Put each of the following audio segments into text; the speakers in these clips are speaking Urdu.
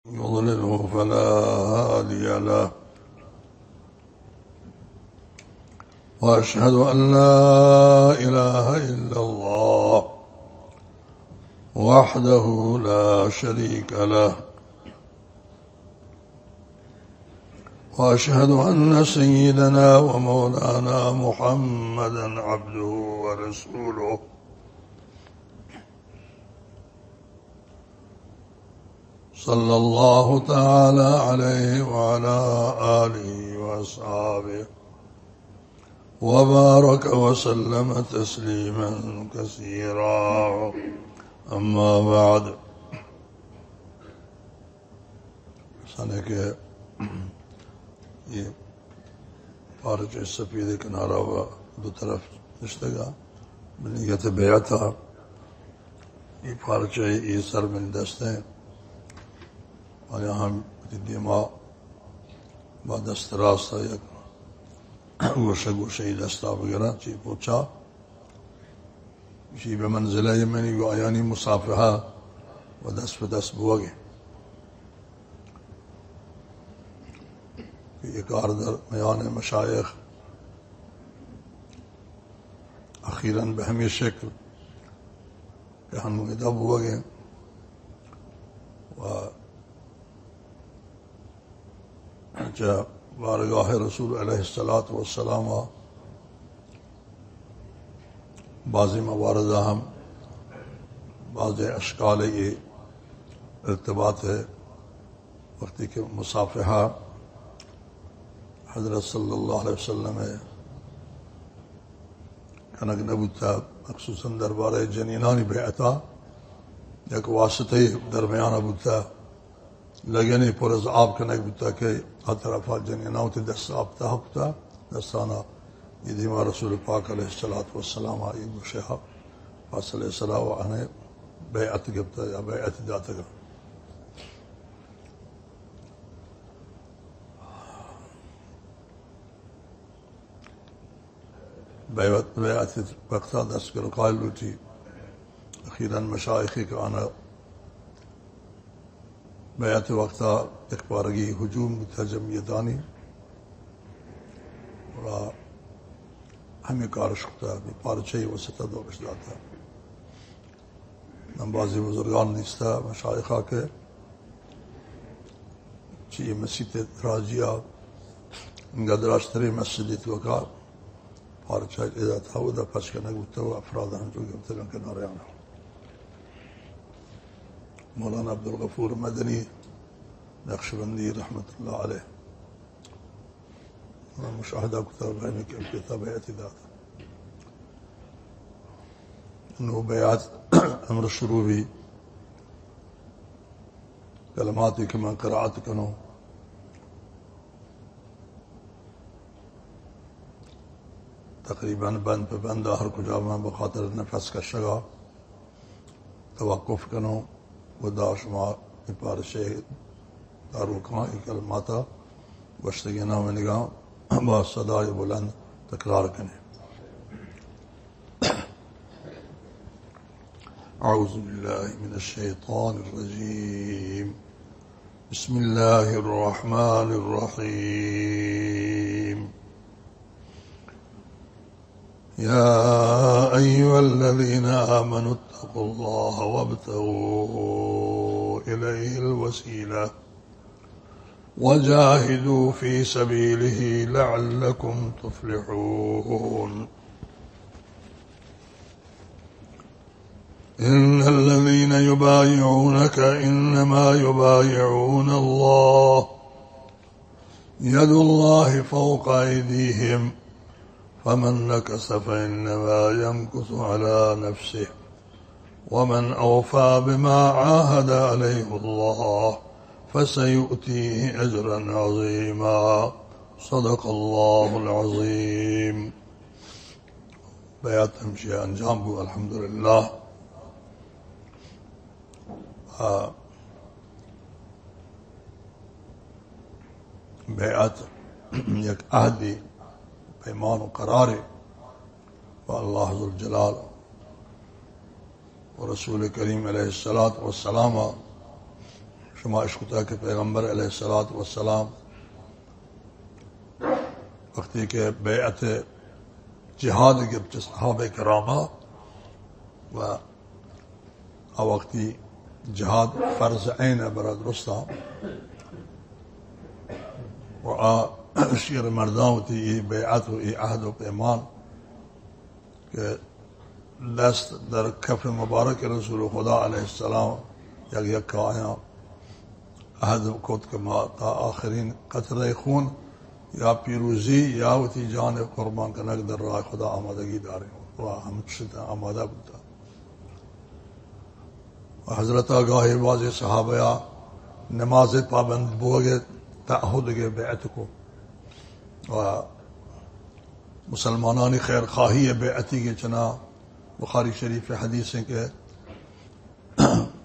يضلله فلا هادي له وأشهد أن لا إله إلا الله وحده لا شريك له وأشهد أن سيدنا ومولانا محمدا عبده ورسوله صلى الله تعالى عليه وعلى آله وأصحابه وبارك وسلم تسليما كثيرا أما بعد سنة کے یہ پارچ سفید کنارہ ہوا دو طرف نشتگا بنیت بیعتا یہ پارچ یہ سر من دستیں اور یہاں دیما با دست راستہ یک گوشہ گوشہ دستہ وغیرہ چی پوچھا چی بمنزلہ یمنی و آیانی مصافحہ و دست پہ دست بوگے یہ کار در میان مشایخ اخیراً بہمی شکل کہ ہم ادب بوگے و بارگاہ رسول علیہ السلام بعض مواردہ ہم بعض اشکال یہ ارتباط ہے وقتی کہ مصافحہ حضرت صلی اللہ علیہ وسلم کنک نبوتا مخصوصاً دربارہ جنینانی بیعتا یک واسطی درمیان بوتا لگنی پر از آب کنک بوتا کہ ہر طرفا جنیناوتی دست آب تحقتا دستانا یہ دیما رسول پاک علیہ السلام آئی گوشہا فاصلہ صلاح و آنے بیعت گبتا یا بیعت داتا گا بیعت وقتا دست کرو قائل لوٹی اخیراً مشایخی کا آنا بیعت وقتا اخبارگی ہجوم بتا جمعیتانی اور ہمیں کارشکتا پارچہی وسطہ دورش داتا نمبازی بزرگان نیستا مشایخہ کے چی مسجد راجیہ گدراشتری مسجدی توقع پارچہ ادا تھا وہ دا پچ کنک بتا وہ افراد ہیں جو گفتگان کے ناریانا مولانا عبدالغفور مدنی نقشبندی رحمت اللہ علیہ مشاہدہ کتاب ہے کہ کتاب اعتداد انہوں بیعت امر شروع بھی کلماتی کہ من قرآت کنو تقریباً بند پہ بند ہر کجا میں بخاطر نفس کا شگا توقف کنو و داشما پارشے داروکاں کلماتا گشتگی نام نگاہ با صدای بلند تکرار کنے اعوذ باللہ من الشیطان الرجیم بسم اللہ الرحمن الرحیم يا أيها الذين آمنوا اتقوا الله وابتغوا إليه الوسيلة وجاهدوا في سبيله لعلكم تفلحون إن الذين يبايعونك إنما يبايعون الله يد الله فوق أيديهم فمن نكث فإنما ينكث على نفسه ومن أوفى بما عاهد عليه الله فسيؤتيه أجرا عظيما صدق الله العظيم بیعت ہمشی انجام ہو الحمدللہ بیعت یک عہدی پیمان و قرار و اللہ ذوالجلال و رسول کریم علیہ السلام شما عشق کہ پیغمبر علیہ الصلوۃ والسلام وقتی کہ بیعت جہاد گرچ صحابہ کرامہ و وقتی جہاد فرض عین برا درستا و شیر مردان ہوتی ای بیعت و ای عہد و پیمان کہ دست در کف مبارک رسول خدا علیہ السلام یک آیا عہد کت کے ما تا آخرین قطرہ خون یا پیروزی یا ہوتی جان قربان کنک در راہ خدا آمادگی داری و ہم شدہ آمادہ بتا حضرت آگاہ واضح صحابہ نماز پابند بوگے تعہد کے بیعت کو و مسلمانانی خیر خواہی بیعتی کے چنا بخاری شریف حدیث ہیں کہ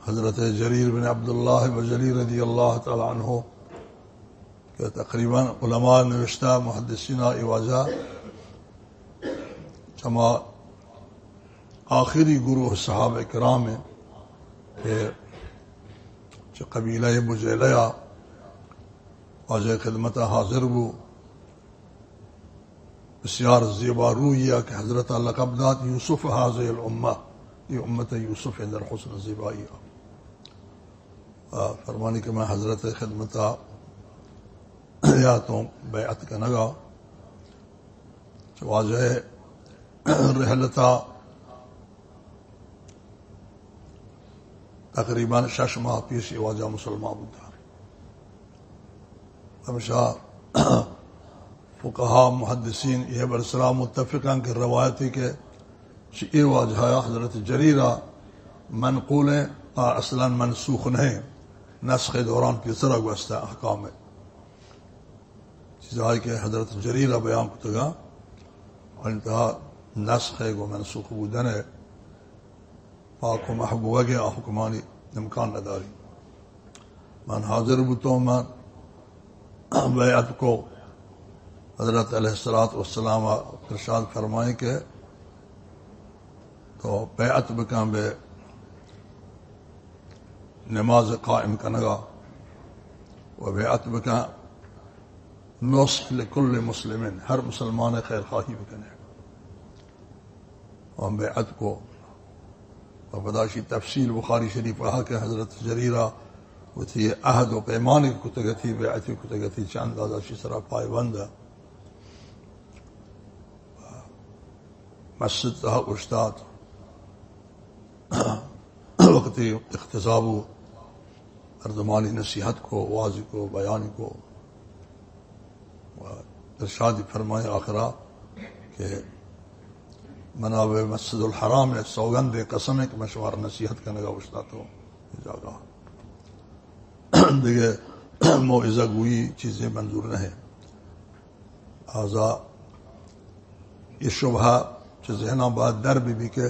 حضرت جریر بن عبداللہ بجلی رضی اللہ تعالی عنہ کہ تقریباً علماء نوشتہ محدثین ایواجہ چما آخری گروہ صحابہ کرام ہیں کہ قبیلہ بجیلیہ واجہ خدمت حاضر بو بسیار زیبا رویہ کہ حضرت لقب داد یوسف حاضر الامہ یہ امت یوسف اندر حسن زیبائی فرمانی کہ میں حضرت خدمت یا تو بیعت کا نگا واجہ رحلتا تقریباً 6 ماہ پیش واجہ مسلمان ہوتا ہمیشہ فقہا محدثین یہ برسرا متفقان کی روایتی کہ یہ واجہ حضرت جریرہ منقول ہیں اصلا منسوخ نہیں نسخ دوران پیسرا گوشتا احکام ہے چیز آئی کہ حضرت جریرہ بیان کتگا اور انتہا نسخ ہے گو منسوخ بودن ہے پاک و محبوبہ کے حکمانی امکان نداری من حاضر بتوں من بیعت کو حضرت علیہ الصلوۃ والسلام ارشاد فرمائیں کہ تو بیعت بکن بے نماز قائم کنگا و بیعت بکن نصح لکل مسلمین ہر مسلمان خیر خواہی بکنے اور بیعت کو و بداشی تفصیل بخاری شریف رہا کہ حضرت جریرہ وہ تھی عہد و پیمان کی کتگتی بیعتی کتگتی چند دادا شی سرا پائے بند مسجد تہا استاد وقتی اختصاب اردمانی نصیحت کو واضح کو بیان کو ارشاد فرمائے آخرہ کہ مناب مسجد الحرام ہے سوگند قسم ہے کہ مشوار نصیحت کرنے کا استاد ہو جاگا دیکھے موعظہ گوئی چیزیں منظور نہیں آزا یہ شبہ چھ ذہنہ بعد در بھی کہ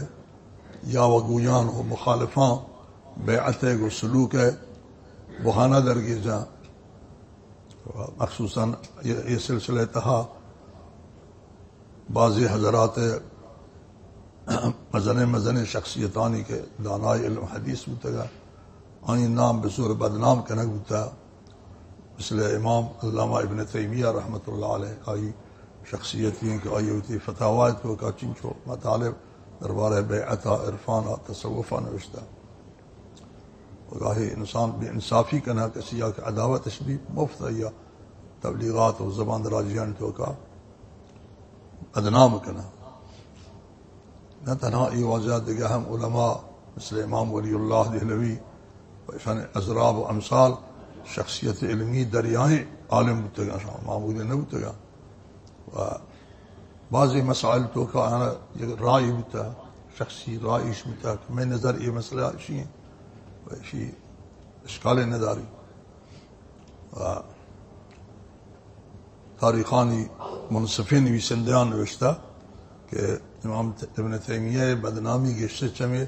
یا وگویان ہو مخالفاں بیعت ہے گو سلوک ہے بہانہ درگی جا مخصوصاً یہ سلسلہ تہا بعضی حضرات مزن شخصیتانی کے دانائی علم حدیث بتگا آئین نام بصور بدنام کنک بتا مثل امام علامہ ابن تیمیہ رحمۃ اللہ علیہ آئی شخصیتی کہ آئی ہوتی فتاوات کو کا چنچو مطالب دربار بیعتا عرفانا تصوفا نوشتا وگاہی انسان بے انصافی کنا کسی یا کہ عداوت تشبیح مفت یا تبلیغات و زبان دراجیان تو کا بدنام کنا نہ تنہا ای واجہ دیگہ ہم علماء مثل امام ولی اللہ دہلوی شان ازراب و امثال شخصیت علمی دریائیں عالم بتگا معمولی نہ بتگا و بعضی مسائل تو کا رائے بتا شخصی رائش بتا کہ میں نظر یہ مسئلہ اشی ہیں ویشی اشکال نداری و تاریخانی منصفین بھی سندیان نوشتا کہ امام ابن تیمیہ بدنامی گشتے چمے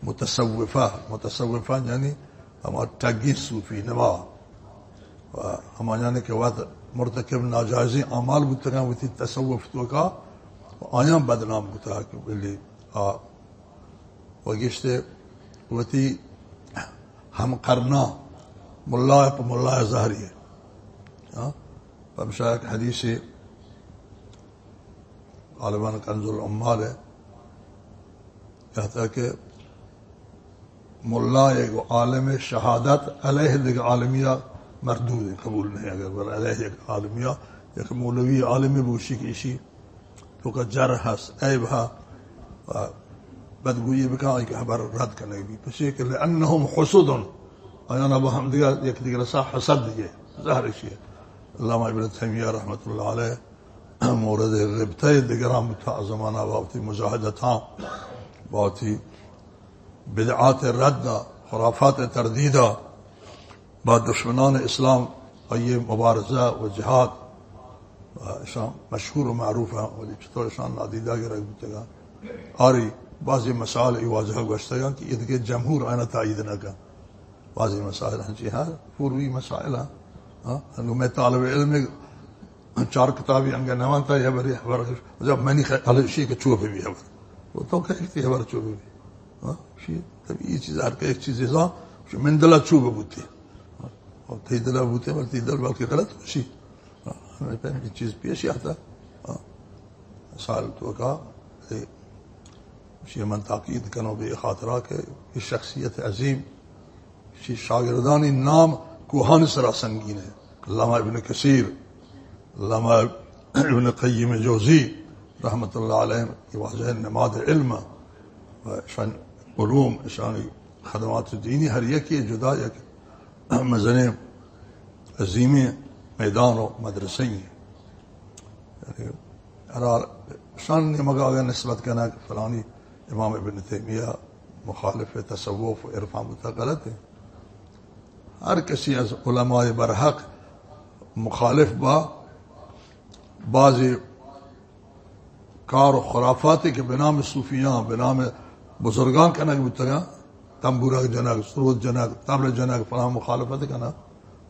متصوفہ یعنی ہمارا ٹگی صوفی نما ہمارا یعنی کہ وقت مرتکب ناجائزی اعمال بتگا وہ تھی تصوف تو کا آیاں بدنام بتا کہ بلی وگشتے وہ تھی ہم کرنا ملا ظاہری ہے. فمشايخ حدیثی غالباً کنز العمال ہے, کہتا ہے کہ ملا ایک عالم شہادت علیہ دیکھ عالمیہ مردود ہے, قبول نہیں. اگر علیہ ایک عالمیہ ایک مولوی عالمی بوشی کی اسی تو کا جرح عیب ہے بدگوئی بکا ایک خبر رد کرنے بھی پسی کہ لأنہم حسد آیانا با ہم دیگر ایک دیگر سا حسد دیئے ظاہر اسی ہے. علامہ ابن تیمیہ رحمت اللہ علیہ مورد غبتہ دیگران بتا زمانہ باوتی مجاہدتاں باوتی بدعات ردہ خرافات تردیدہ با دشمنان اسلام اور یہ مبارزہ و جہاد شان مشہور و معروف ہیں ولی چطور شان نادیدہ کے رکھ بتے گا آری بعضی مسائل ای واضح گوشتے گا کہ ادھے جمہور آئینہ تائید نہ کا بعضی مسائل ہیں جی ہاں پوروی مسائل ہیں. انہوں میں طالب علم 4 کتابی انگا نوانتا ہے بری خبر جب میں نہیں خیال شیئے کہ چوبے بھی خبر وہ تو کہتی خبر چوبے بھی شیئے تب یہ چیز ہر ایک چیز ایسا من دلہ چوبے بوتی اور تی دلہ بوتے بلتی دل بلکہ غلط ہوشی ہمیں پہنے کی چیز پیش آتا سال تو کہا شیئے من تاقید کنو بے خاطرہ کہ یہ شخصیت عظیم شیئے شاگردانی نام کوہان سرا سنگین ہے. علامہ ابن کثیر علامہ ابن قیم جوزی رحمت اللہ علیہ یہ واضح نماد علم شان علوم شان خدمات دینی ہر یک جدا یک مزن عظیم میدان و مدرسے ہیں. شان نے مگا اگر نسبت کرنا کہ فلانی امام ابن تیمیہ مخالف تصوف و عرفان بتا غلط ہے. ہر کسی از علماء برحق مخالف با بعضی کار و خرافاتی کے بنام صوفیان بنام بزرگان کا نگ بتگا تنبورہ جنگ سرود جنگ تبل جنگ فلاں مخالفت کا نا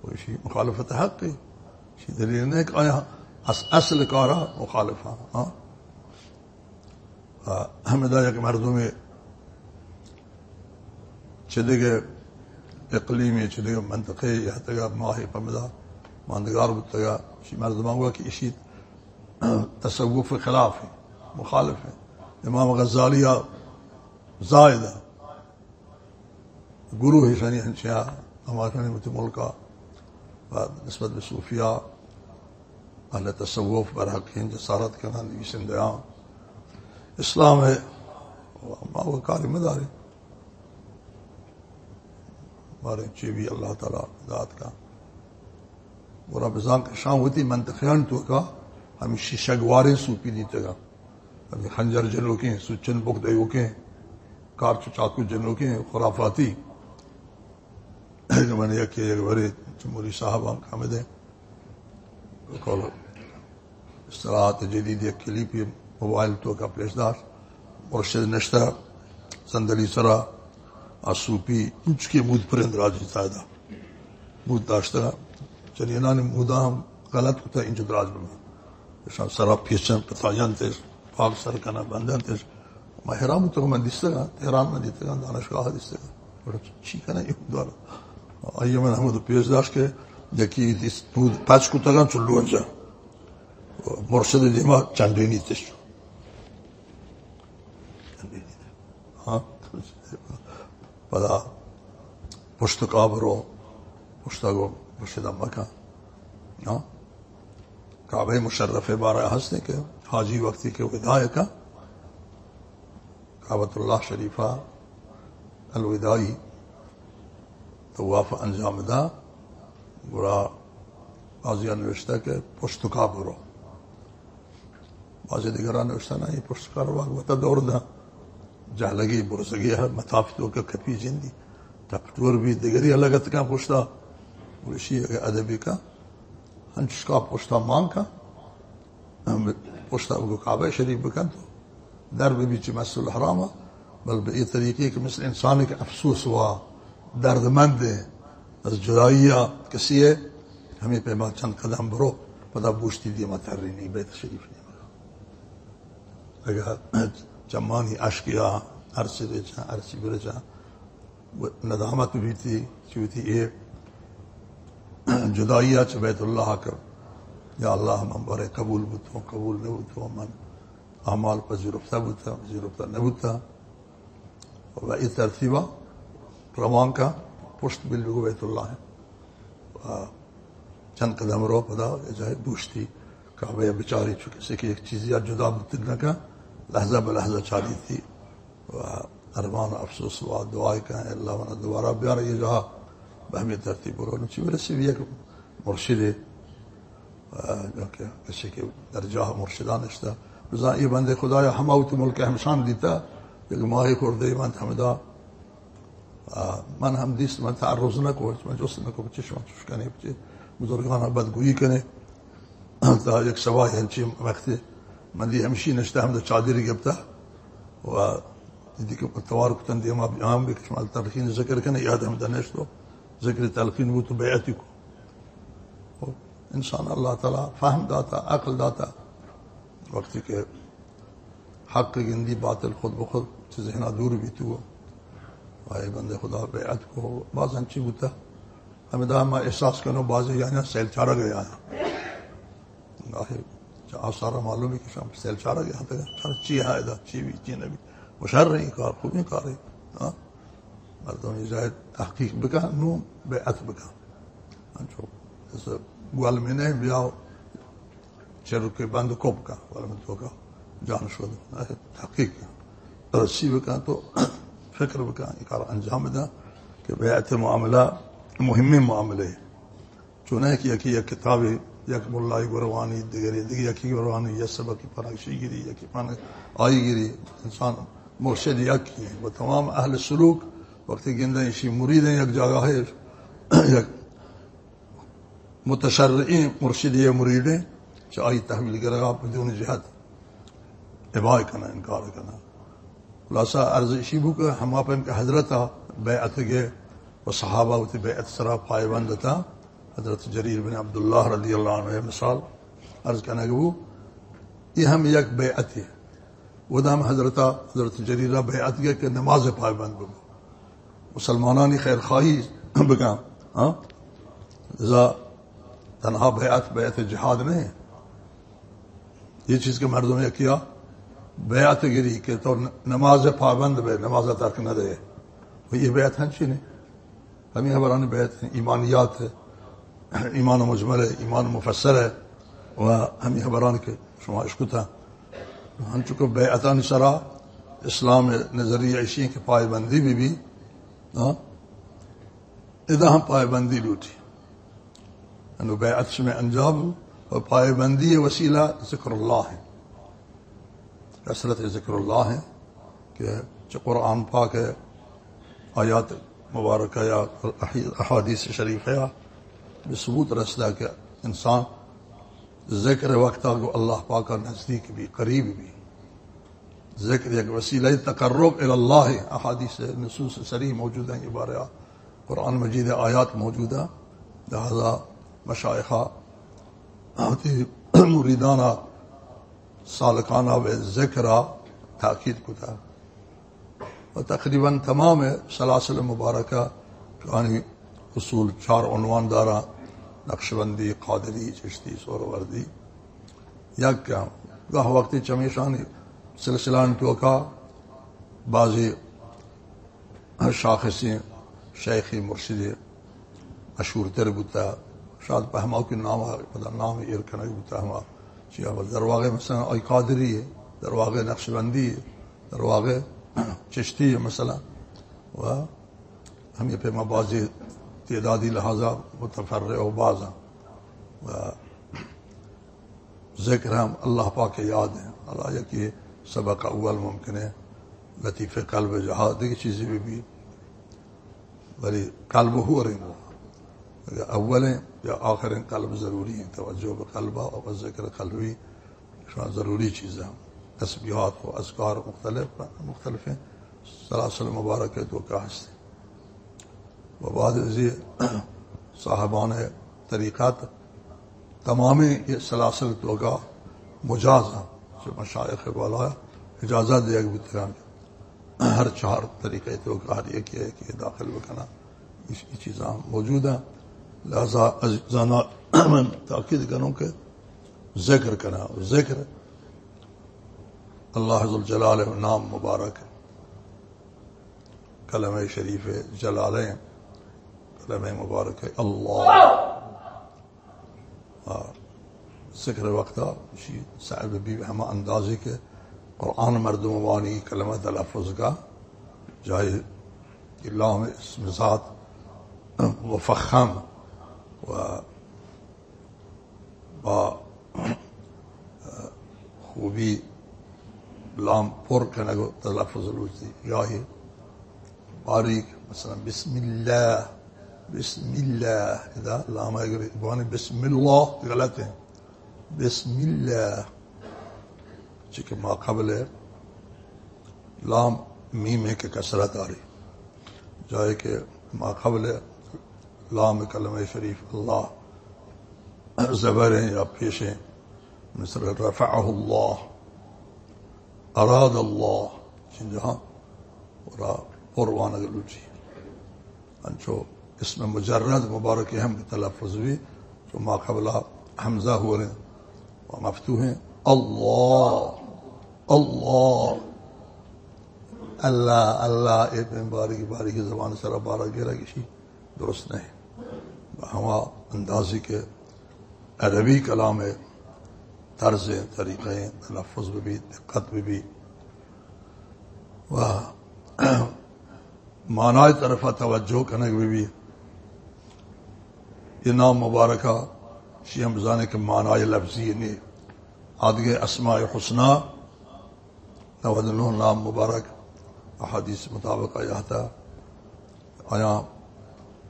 وہ اسی مخالفت حق کی اسی دلیل نہیں کہ آیا اصل کارا مخالفہ. ہمیں دایا کہ مردوں میں چلے گئے اقلیمی چلے گئے منطقے یہاں تگا ماہی پمدہ ماندگار بتگا اسی مردمان ہوا کہ اسی تصوف خلاف ہے مخالف ہے. امام غزالیہ زائدہ گرو ہی شنی ہنچیاں ہمارے نعمت ملکہ نسبت بصوفیہ اہل تصوف برحقین جسارت کرنا نبی سندیاں اسلام ہے وہ کاری مداری ہمارے چیوی اللہ تعالیٰ ذات کا برا بزان کا شام ہوتی منطقیان تو کا ہمیں شیشگواریں سوپی دیتے گا ہمیں خنجر جنوکیں سوچن بک دیوکیں کارچ چاکو جنوکیں خرافاتی میں نے یکی ایک بڑے جمہوری صاحب ہم حامد ہیں کول اصطلاحات جدید یک کلیپی موبائل تو کا پیشدار مرشد نشتہ صندلی سرا آسوپی اونچ کے مود پر اندراجی سائدہ مود داشتہ چلینا نے مودا ہم غلط ہوتا ہے انچ دراج میں شان سرا پیچن پتایان تیز پاک سر کنا بندن تیز میں حرام تو میں دیستے گا تہران میں دیتے گا دانشگاہ دیستے گا بڑا چیکا نہیں دوارا آئیے میں ہمیں تو پیش داشت کے یکی پاچ کو تگان چلو انجا مرشد دیما چندینی تشو ہاں پدا پشت کابرو پشتا گو مرشد مکہ کعبہ مشرف بارہ ہستے کے حاجی وقتی کے وداع کا کعبۃ اللہ شریفہ الوداعی طواف انجام دا برا بازیاں نوشتہ کہ پشت کابرو بازی دیگران نوشتہ نا یہ پشت کابرو وقتا دور دا جہلگی برزگی ہے مطافتوں کے کپی جندی تپتور بھی دیگری علگت کا پشتا ورشی ادبی کا ہنچ کا پشتا مانگ کا پشتا کو کعبہ شریف بکن تو در بھی بیچ مسجد الحرام بل بے طریقے کہ مثل انسان کے افسوس ہوا درد مند ہے از جدائیہ کسی ہے ہمیں پہ ما چند قدم برو پدا بوشتی دی متحری نہیں بیت شریف نہیں اگر جمانی عشقیہ عرصی بیچا ندامت بھی تھی چوتی یہ جدائیہ چ بیت اللہ کر یا اللہ من برے قبول بتو قبول نہ بتو من اعمال پذیرفتہ بتا پذیرفتہ نہ بتا و ای ترتیبہ روان کا پشت بلگو بیت اللہ ہے چند قدم رو پدا جائے بوشتی کعبہ بچاری چکے سے کہ ایک چیز یا جدا بتنا کا لحظہ بلحظہ چاری تھی و ارمان افسوس و دعائیں کہیں اللہ ونا دوبارہ بیار یہ جہاں بہمی ترتیب رو نچی میرے سے بھی ایک مرشد جو کہ کسی کے درجہ مرشدان اشتا رضا یہ بندے خدا یا ہماوت ملک ہمشان دیتا ایک ماہی خوردے من حمدہ من ہم دیست من تعرض نہ کو من جوست نہ کو چشم چشکنے بچے بزرگان بدگویی کنے تا ایک سوائی ہنچی وقت من دی ہمشی نشتا ہم دا چادری گبتا و دی کہ توارک تندی ہم عام بھی کشمال تلقین ذکر کنے یاد ہم دا نشتو ذکر تلقین وہ تو بیعتی کو انسان اللہ تعالی فہم داتا عقل داتا وقت کے حق گندی باطل خود بخود ذہنہ دور بھی تو آئے بندے خدا بیعت کو بعض ہنچی بوتا ہمیں دا ہم احساس کرنو بعضی یعنی سیل چارہ گیا آثارہ معلوم ہے کہ شام سیل چارہ گیا تھا چی ہے دا چی بھی چی نبی مشہر رہی کار خوبی کار رہی مردم یہ جائے تحقیق بکا نو بیعت بکا انچو جیسے گوال میں نے بیاو چرو کے بند کوب کا والمنتو کا جان شود تحقیق رسی بکا تو فکر بکا یہ کار انجام دا کہ بیعت معاملہ مہمی معاملے چونہ کہ یک کتابی یک ملائی گروانی دیگری یکی گروانی یا سبقی پانکشی گیری یکی پانک آئی گیری انسان مرشد یکی ہے وہ تمام اہل سلوک وقتی گندہ اسی مرید ہیں یک جگہ ہے یک متشرعین مرشد یا مریدیں چاہی تحویل گرگا بدون جہد ابائی کنا انکار کنا خلاصہ عرض اسی بو کہ ہم آپ ان کے حضرت بیعت گئے و صحابہ ہوتی بیعت سرا پائبند تھا حضرت جریر بن عبداللہ رضی اللہ عنہ مثال عرض کرنے کہ وہ یہ ہم یک بیعت ہے وہ دا ہم حضرت جریرہ بیعت گئے کہ نماز پائبند بگو مسلمانانی خیر خواہی بکا تنہا بیعت جہاد نہیں یہ چیز کے مردوں نے کیا بیعت گری کہ تو نماز پابند بے نماز ترک نہ دے یہ بیعت ہنچی نہیں ہمیں خبران بیعت ہیں ایمانیات ہے ایمان مجمل ہے ایمان مفسر ہے و ہمیں خبران کے شما عشق تھا ہم چکو بیعتان سرا اسلام نظریہ عشی کے پائبندی بھی ادا ہم پائبندی لوٹی انو بیعت میں انجام اور پائبندی وسیلہ ذکر اللہ ہے کثرت ذکر اللہ ہے کہ قرآن پاک ہے آیات مبارکہ یا احادیث شریف ہے بثبوت رسدہ کہ انسان ذکر وقت کو اللہ پاک کا نزدیک بھی قریب بھی ذکر ایک وسیلہ تقرب اللہ احادیث نصوص صریح موجود ہیں یہ بارے قرآن مجید آیات موجود ہیں لہذا مشائخہ مریدانہ سالکانہ و ذکرہ تاکید کو تھا اور تقریباً تمام سلاسل مبارکہ یعنی اصول 4 عنوان دارہ نقشبندی قادری چشتی سوروردی یا کیا گاہ وقتی چمیشانی سلسلان توکا بعضی شاخصی شیخی مرشدی مشہور تر بوتا شاید پہماؤ کی نام ایرکنائی بوتا ہما چیئے درواغ مثلا ای قادری ہے درواغ نقشبندی ہے درواغ چشتی ہے مثلا و ہم یہ پہ بعضی تعدادی لہذا متفرع و بعضا و ذکر ہم اللہ پاک یاد ہیں اللہ یکی سبق اول ممکن ہے لطیف قلب جہاد دیکھ چیزیں بھی بلی قلب ہو رہی وہ اول ہیں یا آخر ہیں قلب ضروری ہیں توجہ بقلبہ اور ذکر قلبی ضروری چیزیں ہیں تسبیحات و اذکار مختلف ہیں سلاسل مبارک تو کا ہستے و بعد ازی صاحبان طریقات تمام یہ سلاسل تو کا مجازہ جو مشائخ والا اجازت دیا کہ بتران ہر 4 طریقے تو کا ہر ایک داخل بکنا اس کی چیزاں موجود ہیں لہذا عزیزانہ میں تاکید کروں کہ ذکر کرنا، ذکر اللہ ذوالجلال نام مبارک، کلمہ شریف جلالین، کلمہ مبارک ہے اللہ. ذکر وقتا صاحب بھی ہم اندازی کے قرآن مردم وانی کلمہ تلفظ کا جائے اللہ میں اسم ذات و فخم و با خوبی لام پر کنگو تلفظ روزی گاہی باریک مثلا بسم اللہ، بسم اللہ اذا لام اگر بسم اللہ غلط ہے، بسم اللہ چونکہ ما قبل لام میم ہے کہ کسرت آ رہی جائے کہ ما قبل لام کلمہ شریف اللہ زبر ہیں یا پیش ہیں، مثل رفعہ اللہ، اراد اللہ جہاں قرآن گلوچی انچو اسم مجرد مبارک ہم تلفظ بھی جو ما قبل حمزہ ہو رہے ہیں و مفتوح ہیں، اللہ اللہ اللہ اللہ ایک باریکی زبان سر بارہ گیرہ کسی درست نہیں. ہما اندازی کے عربی کلام طرز طریقے تلفظ بھی دقت بھی و معنی طرف توجہ کنک بھی یہ نام مبارکہ شی ہم بزانے کے معنی لفظی نہیں آدھگے اسماء حسنہ نودنہ نام مبارک احادیث مطابق آیا تھا آیا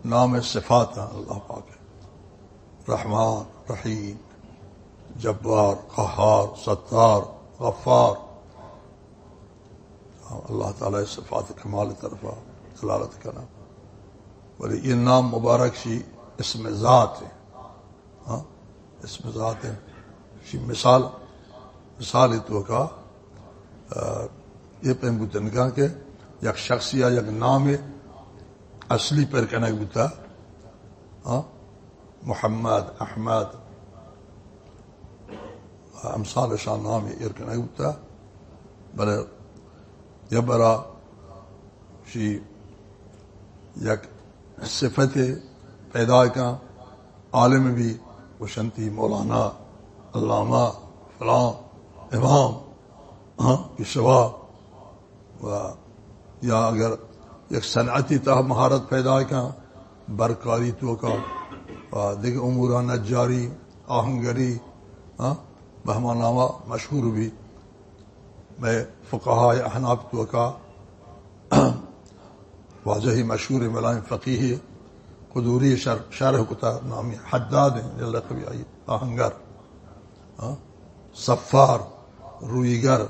نام صفات ہیں اللہ پاک، رحمان، رحیم، جبار، قہار، ستار، غفار. اللہ تعالی صفات کمال طرفہ دلالت کرنا. ولی یہ نام مبارک شی اسم ذات ہے، ہاں اسم ذات ہے. شی مثال تو کا یہ پہ بتنگا کہ یک شخص یا یک نام اصلی پر کنک بتا محمد، احمد امثال شان نام ایر کنک بتا بلے یا برا شی یک صفت پیدا کا عالم بھی وشنتی مولانا علامہ فلاں امام پیشوا و یا اگر یک صنعتی تہ مہارت پیدا کا برکاری تو کا دیگر امورہ نجاری، آہنگری بہما نامہ مشہور بھی میں فقہاء احناف تو کا واضح مشہور ملائم فقیہ قدوری شرح کتا نامی حداد ہیں جلد کبھی آئی، آہنگر، صفار، رویگر،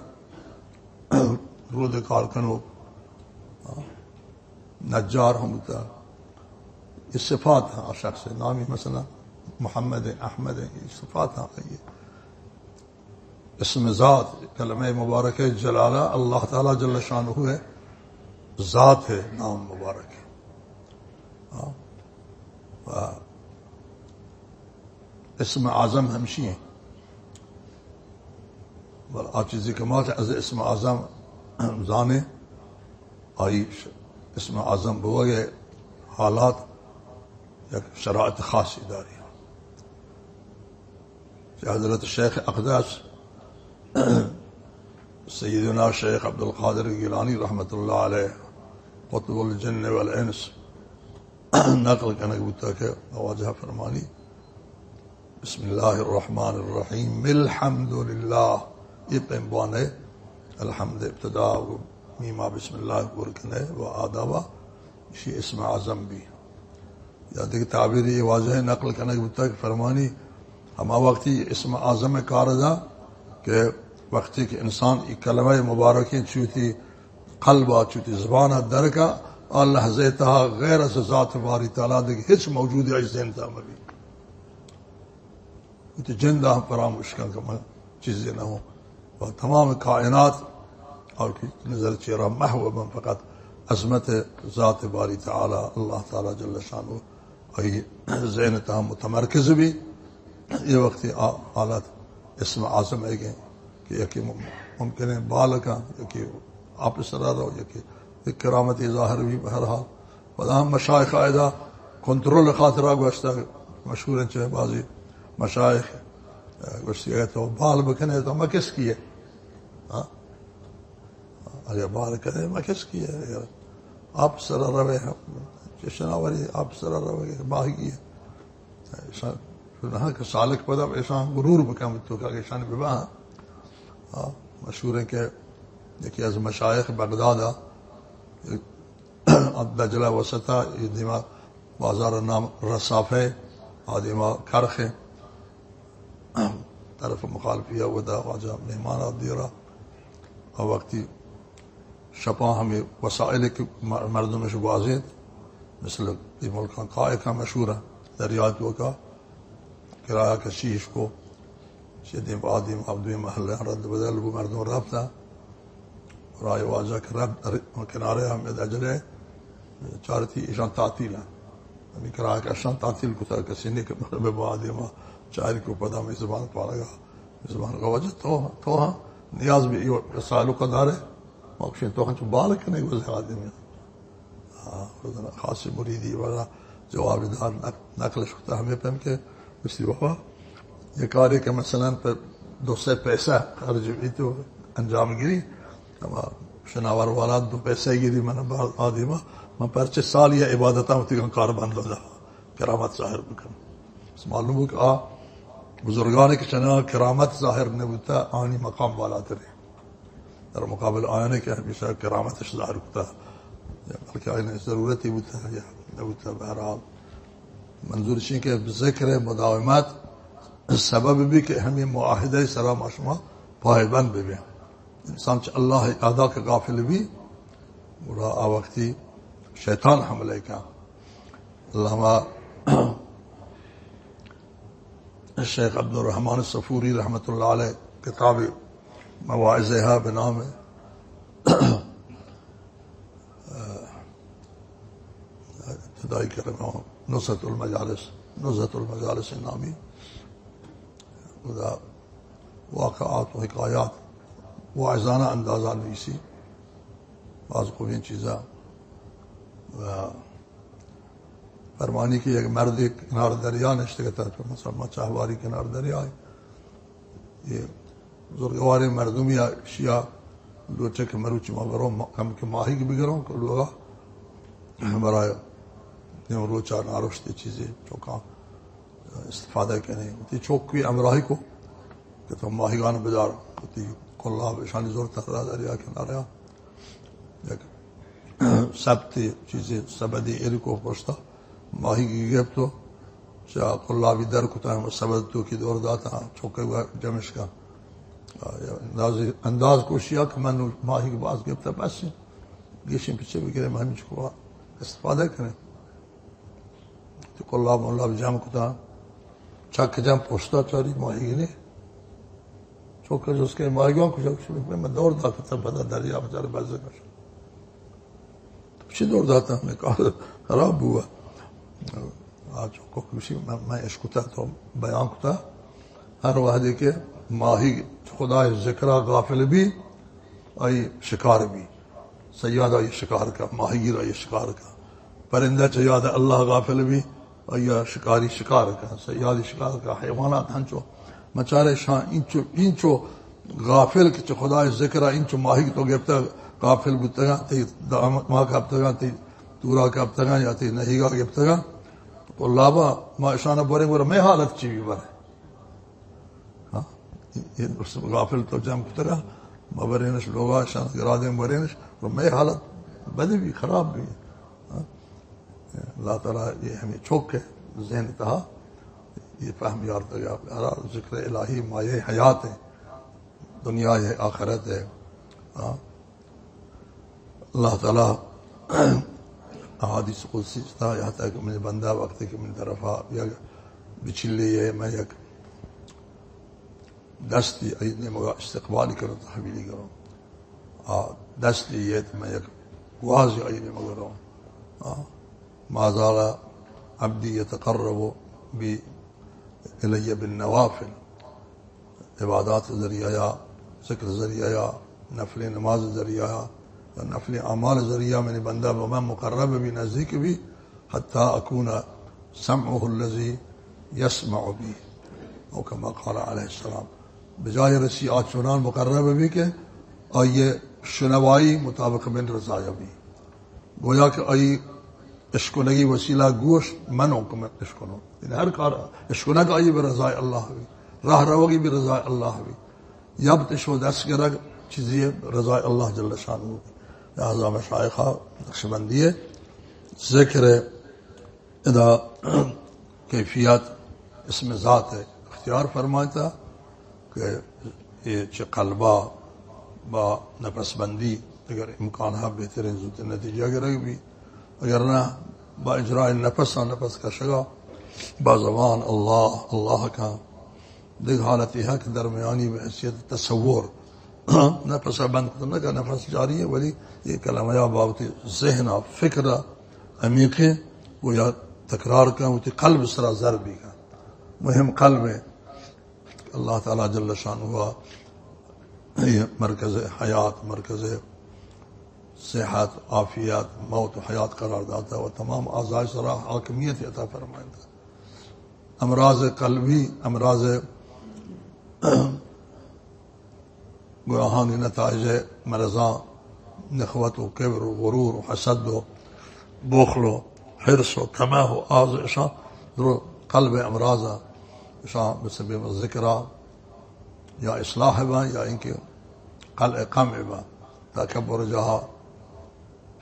رود کارکنو، نجار ہم ہوتا. یہ صفات ہیں شخص نامی مثلا محمد احمد ہیں، یہ صفات ہیں. اسم ذات کلمہ مبارک جلالہ اللہ تعالی جل شانہ ہے، ذات ہے نام مبارک ہے. اسم اعظم ہمشی ہیں بل آچیزی کمال از اسم اعظم زانے آئی اسم اعظم بوئے حالات یا شرائط خاصی داری. حضرت شیخ اقدس سیدنا شیخ عبدالقادر گیلانی رحمۃ اللہ علیہ قطب الجن والانس نقل کنک بتا کہ آواجہ فرمانی بسم اللہ الرحمن الرحیم الحمد للہ. یہ پیمبان ہے الحمد ابتدا میما بسم اللہ برکنے و آدابا اسی اسم اعظم بھی یا دیکھ تعبیر یہ واضح نقل کنک بتا کہ فرمانی ہما وقتی اسم اعظم کاردا کہ وقتی کہ انسان ای کلمہ مبارکی چوتی قلبہ چوتی زبانہ درکا اللہ زیتہا غیر از ذات باری تعالیٰ دیکھ ہچ موجود ہے زینتا مبی تو جندہ ہم فراموش کا چیزیں نہ ہوں اور تمام کائنات اور کی نظر چہرہ محو من فقط عظمت ذات باری تعالیٰ اللہ تعالیٰ جل شانہ ای ذہن تہا متمرکز بھی یہ وقتی حالت اسم اعظم ہے کہ یکی ممکن ہے بال کا یکی آپ سرا رہو یکی کرامتی ظاہر بھی بہرحال وہاں مشائخ آئدہ کنٹرول خاطرہ گوشتا مشہور ہیں چاہے بازی مشائخ گوشتی ہے تو بال بکنے تو میں کس کی ہے اگر بال کرے میں کس کی ہے آپ سرا روے شناوری آپ سرا روے باہی کی ہے کہ سالک پدا ایسان غرور بکم تو کہ ایسان بباہ مشہور ہے کہ یکی از مشایخ بغداد دجلہ وسطہ یہ دیما بازار نام رصاف ہے آدیما کرخ ہے طرف مخالفیہ ودا واجہ مہمان دیرہ اور وقتی شپاں ہمیں وسائل کی مردم شبازید مثل یہ ملکان قائقہ مشہور ہے دریاتوں کا کرایہ کشیش کو شدیم آدم عبدوی محلہ رد بدل وہ مردم رابطہ رائے واجہ کے رب کنارے ہمیں دجلے چارتی ایشان تعطیل ہیں ہمیں کرایہ کا اشان تعطیل کو تھا کسی نے کہ مرب آدم چاہر کو پدا میں زبان پارا گا زبان کا وجہ تو ہاں نیاز بھی یہ رسالوں کا دار ہے مقصد تو ہاں چو بال کنے گوزے آدم ہے خاصی مریدی والا جواب دار نقل شکتا ہمیں پہم کے اسی وقت یہ کاری کہ مثلا پر 200 پیسہ خرج بھی تو انجام گیری شناور والا 2 پیسے گیری میں نے آدیمہ میں پرچے سال یا عبادتہ ہوتی کہ کار بند ہو جا کرامت ظاہر بکن اس معلوم ہو کہ بزرگان کی شنا کرامت ظاہر نبوتا آنی مقام والا ترے در مقابل آنے کے ہمیشہ کرامت ظاہر ہوتا بلکہ آنے ضرورت ہی ہوتا ہے یا نبوتا بہرحال منظور شین کے ذکر مداومات سبب بھی کہ ہمیں معاہدہ سرا معشمہ پائبند بھی انسان چ اللہ ادا کے غافل بھی برا آوقتی شیطان حملے کا علامہ شیخ عبد الرحمن الصفوری رحمۃ اللہ علیہ کتاب مواعظہ بنام ابتدائی کرنا نزہۃ المجالس نامی واقعات و حکایات واعظانہ اندازہ نویسی بعض خوبین چیزاں فرمانی کی ایک مرد کنار دریا نشتے کہتا ہے مثلا چاہواری کنار دریا ہے یہ بزرگوار مردمی شیعہ لوچے کے مروچی مغروں کم کے ماہی کی بگروں کو لوگا برائے روچا نارشتی چیزیں چوکاں استفادہ کے نہیں ہوتی چوک کی امراہی کو کہ تو ماہیگان بدار ہوتی قلاب شانی زور تحرا دریا کنارہ سبتی چیزیں سبدی اری کو پوچھتا ماہی کی گیب تو چاہ قلابی در کتا ہے سبد تو کی دور داتا چوکے ہوا جمش کا انداز کوشیا کہ میں ماہی کے بعض گیبتا پیسے گیشیں پیچھے بھی کرے مہمی چکوا استفادہ کریں تو قلاب ملاب جام کتا چاک جام پوچھتا چاری ماہی گی نہیں چوکے جو اس کے ماہیوں کو شکل میں دور داتا بدا دریا بچارے بازے کا پیچھے دور داتا ہم نے کہا خراب ہوا آج کو کسی میں عشق کتا تو بیان کتا ہر وحدے کے ماہی خدا ذکرہ غافل بھی آئی شکار بھی سیادہ یہ شکار کا ماہی گیرہ یہ شکار کا پرندہ چیادہ اللہ غافل بھی آئی شکاری شکار کا سیادی شکار کا حیوانات ہنچو مچارے شاہ انچو غافل کی خدا ذکرہ انچو ماہی تو گفتا غافل بتگا تی ماں کا ابتگا تی تورا کا ابتگا یا تی نہیگا کے ابتگا تو لابا ما اشانہ بورے گورا میں حالت چیوی بارے غافل تو جام کتگا ما برینش لوگا اشانہ گرادیں برینش اور میں حالت بدی بھی خراب بھی اللہ تعالیٰ یہ ہمیں چوک ہے ذہن تہا یہ فہم یارتا گیا ذکر الہی مایہ حیات ہے دنیا ہے آخرت ہے اللہ تعالیٰ احادیث قدسی چتا یہاں تک کہ مجھے بندہ وقت کہ من طرفا یا بچھلی ہے میں یک دستی ایدنے مگا استقبالی کروں تحویلی کروں دستی یہ تو میں یک واضح ایدنے مگا رہوں مازالا عبدی یتقرب بی الی بالنوافل، عبادات ذریعہ یا ذکر ذریعہ یا نفل نماز ذریعہ یا نفل اعمال ذریعہ میرے بندہ میں مقرب بھی نزدیک بھی، حتی اکون سمعہ الذی یسمع بی، او کما قال علیہ السلام، بجائے رسی آج چنان مقرب بھی کہ آئیے شنوائی مطابق بن رضایا بھی، گویا کہ آئی اشکنگی وسیلہ گوش منو کو میں اشکنو، یعنی ہر کار اشکنگ آئی برضائے اللہ بھی، راہ روگی بھی رضائے اللہ بھی، یب تشو دست گرگ چیزی رضائے اللہ جل شانہ بھی۔ لہذا مشائخہ نقشبندی ذکر ادا کیفیت اس میں ذات ہے اختیار فرماتا کہ یہ چھ قلبہ با نفس بندی اگر امکان ہے بہترین زود نتیجہ گرگ بھی، اگر نہ با اجراء نفس کا شگا با زبان اللہ اللہ کا دیکھ حالت یہ ہے کہ درمیانی بحیثیت تصور نفس بند کرنے کا نفس جاری ہے، ولی یہ کلمہ یا بابت ذہن فکر عمیق ہے وہ یا تکرار کا ہوتی قلب سرا ضربی کا مہم قلب ہے۔ اللہ تعالیٰ جل شان ہوا یہ مرکز حیات، مرکز صحت عافیت موت و حیات قرار داتا ہے، وہ تمام اعضاء سرا حاکمیت عطا فرمائتا ہے۔ امراض قلبی، امراض گناہانی نتائج مرضاں نخوت و کبر و غرور و حسد و بخل و حرص و طمع و آز اشاں درو قلب امراضہ اشاں بسبب ذکرہ یا اصلاح با یا ان کے قلع قمع با تکبر جہاں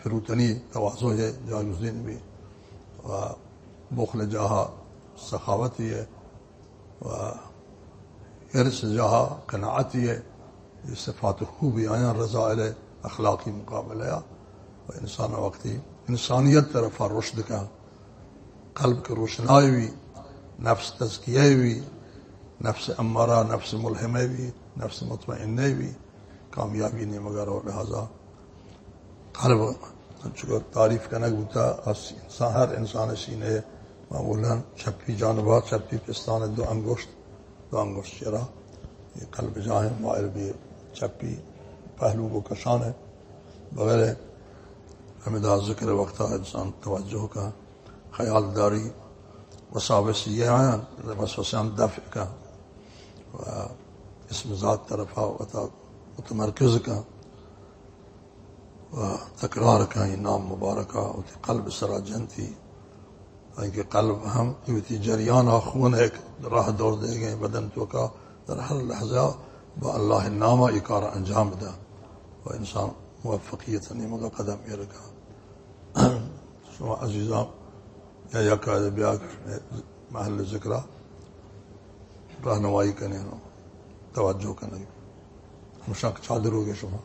فروتنی تواضع ہے جاگزین بھی، و بخل جہاں سخاوتی ہے، و حرص جہاں قناعتی ہے، یہ صفات خوبی آیاں رضائل اخلاقی مقابلہ و انسان وقتی انسانیت طرف رشد کا قلب کے روشنائی بھی، نفس تزکیہ بھی، نفس امارہ نفس ملہمہ بھی، نفس مطمئنہ بھی کامیابی نہیں مگر، اور لہذا قلب چکہ تعریف کا نگوتا ہر انسان سینے معمولاً چھپی جانبہ چھپی پستان دو انگشت چرا، یہ قلب جاہیں مائل بھی چھپی پہلو کو کشان ہے، بغیر حمدہ ذکر وقتہ انسان توجہ کا خیال داری وساوس یہ آیاں وسوسان دفع کا و اسم ذات طرفہ متمرکز کا و تکرار کا یہ نام مبارکہ ہوتی قلب سرا جنتی، کہ قلب ہم یہ جریان خون ایک راہ دور دے گئے بدن تو کا در ہر لحظہ با اللہ نامہ اکار انجام دا و انسان موفقیت نعمت و قدم یہ رکھا۔ شما عزیزاں یا یکا بیا محل ذکرہ رہنمائی کرنے توجہ کرنے ہم شک چادر ہو گئے شما